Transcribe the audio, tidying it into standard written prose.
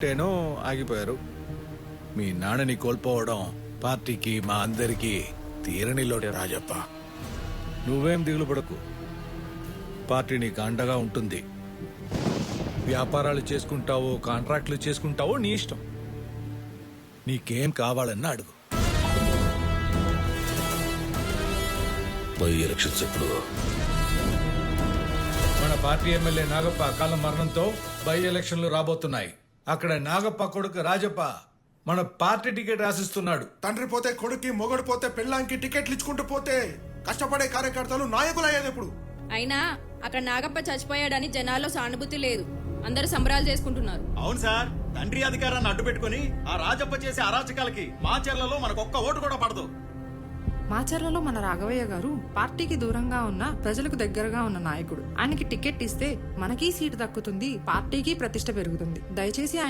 టేనో ఆగిపోయారు. మీ నాన్నని కోల్పోవడం పార్టీకి మా అందరికీ తీరని లోటే రాజప్ప. నువ్వేం దిగులు పడకు, పార్టీ నీకు అండగా ఉంటుంది. వ్యాపారాలు చేసుకుంటావో కాంట్రాక్టులు చేసుకుంటావో నీ ఇష్టం. నీకేం కావాలన్నా అడుగు. బై ఎలక్షన్స్ ఎప్పుడు? మన పార్టీ ఎమ్మెల్యే నాగప్ప అకాల మరణంతో బై ఎలక్షన్లు రాబోతున్నాయి. అక్కడ నాగప్ప కొడుకు రాజప్ప మన పార్టీ టికెట్ రాసిస్తున్నాడు. తండ్రి పోతే కొడుక్కి, మొగడు పోతే పెళ్ళాంకి టికెట్లు ఇచ్చుకుంటూ పోతే కష్టపడే కార్యకర్తలు నాయకులు అయ్యేది ఎప్పుడు? అయినా అక్కడ నాగప్ప చచ్చిపోయాడని జనాల్లో సానుభూతి లేదు. అందరూ సంబరాలు చేసుకుంటున్నారు. అవును సార్, తండ్రి అధికారాన్ని అడ్డు పెట్టుకుని ఆ రాజప్ప చేసే అరాచకాలకి మా చెర్లలో మనకు ఒక్క ఓటు కూడా పడదు. మాచర్లలో మన రాఘవయ్య గారు పార్టీకి దూరంగా ఉన్న ప్రజలకు దగ్గరగా ఉన్న నాయకుడు. ఆయనకి టికెట్ ఇస్తే మనకీ సీటు దక్కుతుంది, పార్టీకి ప్రతిష్ట పెరుగుతుంది. దయచేసి